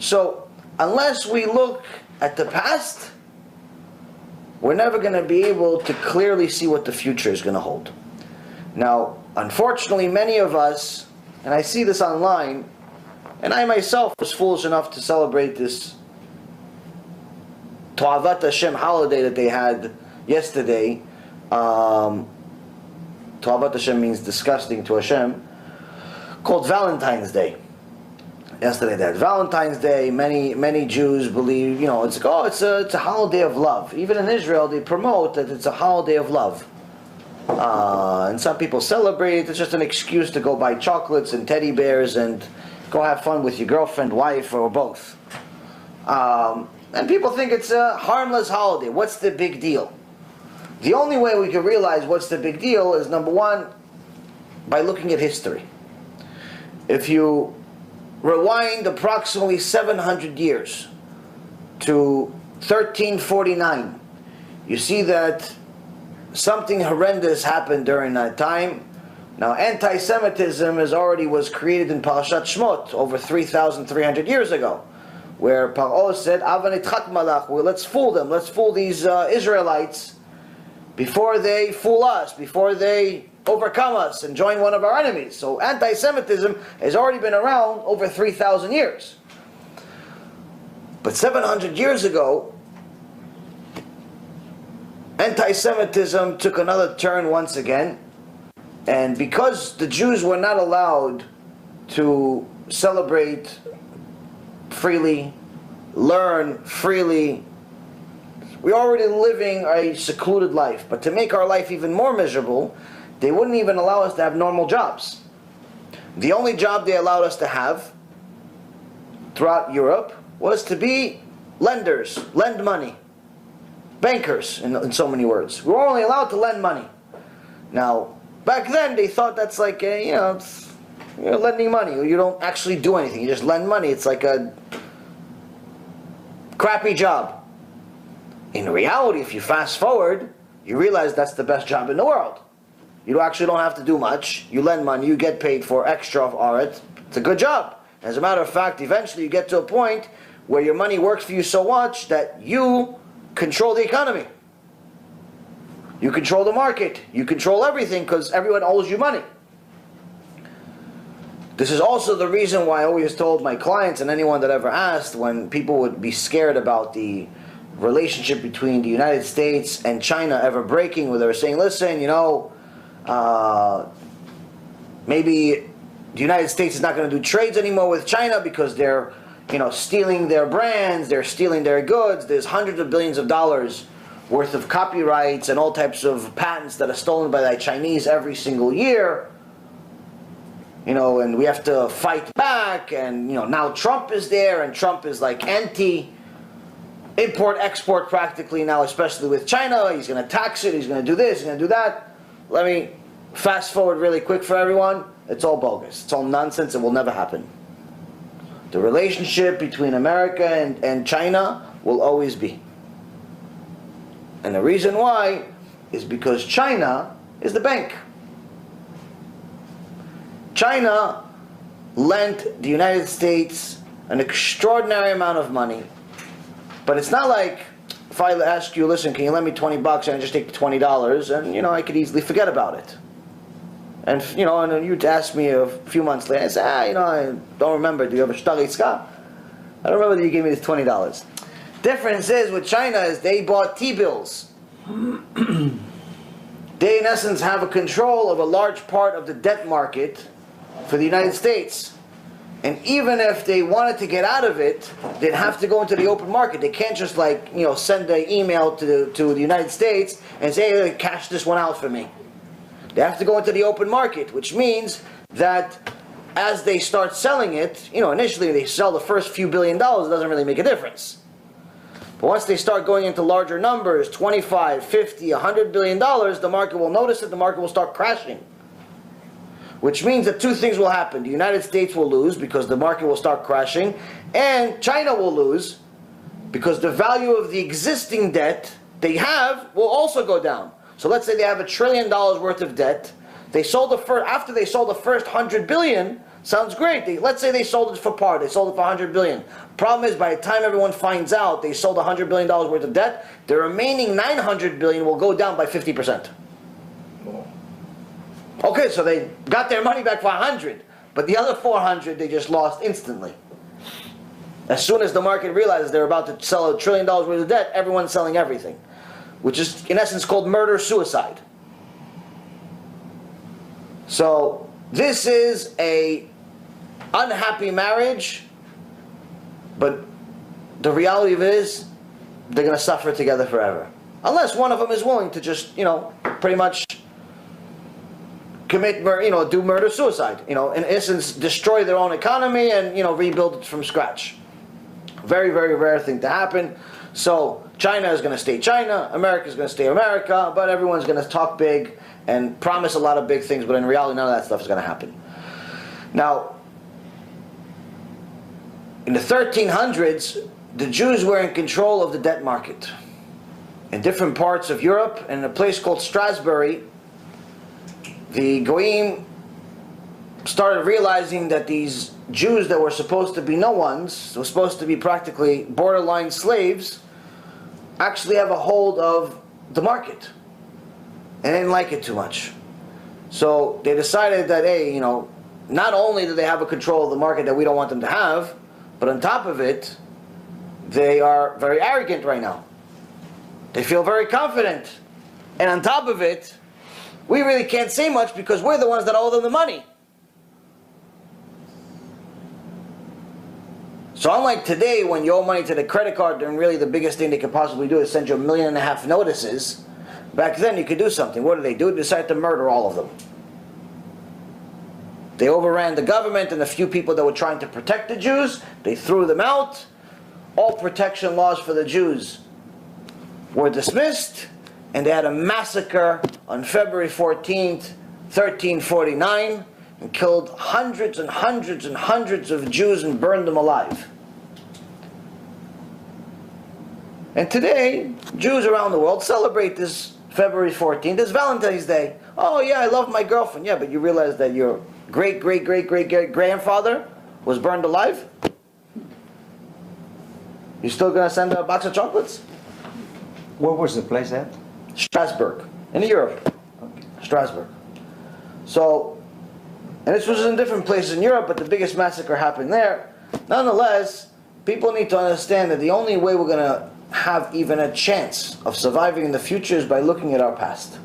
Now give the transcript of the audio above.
So, unless we look at the past, we're never going to be able to clearly see what the future is going to hold. Now, unfortunately, many of us, and I see this online, and I myself was foolish enough to celebrate this To'avat Hashem holiday that they had yesterday. To'avat Hashem means disgusting to Hashem, called Valentines Day. Yesterday they had Valentine's Day. Many Jews believe, it's like, it's a holiday of love. Even in Israel, they promote that it's a holiday of love. And some people celebrate it. It's just an excuse to go buy chocolates and teddy bears and go have fun with your girlfriend, wife, or both. And people think it's a harmless holiday. What's the big deal? The only way we can realize what's the big deal is, number one, by looking at history. If you rewind approximately 700 years to 1349, you see that something horrendous happened during that time. Now, anti-Semitism was created in Parashat Shmot over 3,300 years ago, where Paro said, "Avanitchat malach," well, let's fool them, let's fool these Israelites before they fool us, before they overcome us and join one of our enemies. So anti-Semitism has already been around over 3,000 years. But 700 years ago, anti-Semitism took another turn once again, and because the Jews were not allowed to celebrate freely, learn freely, we're already living a secluded life, but to make our life even more miserable, they wouldn't even allow us to have normal jobs. The only job they allowed us to have throughout Europe was to be lenders, lend money. Bankers, in so many words. We were only allowed to lend money. Now, back then they thought that's like, you're lending money. You don't actually do anything. You just lend money. It's like a crappy job. In reality, if you fast forward, you realize that's the best job in the world. You actually don't have to do much. You lend money, you get paid for extra of it. It's a good job. As a matter of fact, eventually you get to a point where your money works for you so much that you control the economy. You control the market. You control everything because everyone owes you money. This is also the reason why I always told my clients and anyone that ever asked, when people would be scared about the relationship between the United States and China ever breaking, where they were saying, listen, maybe the United States is not going to do trades anymore with China because they're stealing their brands, they're stealing their goods. There's hundreds of billions of dollars worth of copyrights and all types of patents that are stolen by the Chinese every single year. And we have to fight back, and now Trump is there, and Trump is like import-export practically now, especially with China. He's going to tax it, he's going to do this, he's going to do that. Let me fast forward really quick for everyone. It's all bogus. It's all nonsense. It will never happen. The relationship between America and China will always be. And the reason why is because China is the bank. China lent the United States an extraordinary amount of money. But it's not like if I ask you, listen, can you lend me $20 and I just take the $20 and, I could easily forget about it. And, and then you'd ask me a few months later, I say, I don't remember, do you have a shtar itzka? I don't remember that you gave me this $20. Difference is with China is they bought T-bills. They in essence have a control of a large part of the debt market for the United States. And even if they wanted to get out of it, they'd have to go into the open market. They can't just send an email to the United States and say, hey, cash this one out for me. They have to go into the open market, which means that as they start selling it, initially they sell the first few $1 billion, it doesn't really make a difference. But once they start going into larger numbers, 25, 50, $100 billion, the market will notice it, the market will start crashing. Which means that two things will happen. The United States will lose because the market will start crashing, and China will lose because the value of the existing debt they have will also go down. So let's say they have $1 trillion worth of debt. After they sold the first 100 billion, Sounds great. Let's say they sold it for par. They sold it for 100 billion. Problem is, by the time everyone finds out they sold 100 billion dollars worth of debt, the remaining 900 billion will go down by 50%. Okay, so they got their money back for 100, but the other 400 they just lost instantly. As soon as the market realizes they're about to sell $1 trillion worth of debt, everyone's selling everything, which is in essence called murder-suicide. So this is a unhappy marriage, but the reality of it is they're going to suffer together forever, unless one of them is willing to just, pretty much commit, do murder-suicide. In essence, destroy their own economy and rebuild it from scratch. Very, very rare thing to happen. So China is going to stay China, America is going to stay America, but everyone's going to talk big and promise a lot of big things, but in reality none of that stuff is going to happen. Now, in the 1300s, the Jews were in control of the debt market. In different parts of Europe, in a place called Strasbourg, the Goyim started realizing that these Jews that were supposed to be no ones, were supposed to be practically borderline slaves, actually have a hold of the market. And they didn't like it too much. So they decided that, hey, not only do they have a control of the market that we don't want them to have, but on top of it, they are very arrogant right now. They feel very confident. And on top of it, we really can't say much because we're the ones that owe them the money. So unlike today, when you owe money to the credit card, then really the biggest thing they could possibly do is send you 1.5 million notices. Back then you could do something. What did they do? They decided to murder all of them. They overran the government and the few people that were trying to protect the Jews. They threw them out. All protection laws for the Jews were dismissed. And they had a massacre on February 14th, 1349, and killed hundreds and hundreds and hundreds of Jews and burned them alive. And today, Jews around the world celebrate this February 14th as Valentine's Day. Oh yeah, I love my girlfriend. Yeah, but you realize that your great-great-great-great-grandfather was burned alive? You still going to send a box of chocolates? Where was the place at? Strasbourg, in Europe. Okay. Strasbourg. So, and this was in different places in Europe, but the biggest massacre happened there. Nonetheless, people need to understand that the only way we're going to have even a chance of surviving in the future is by looking at our past.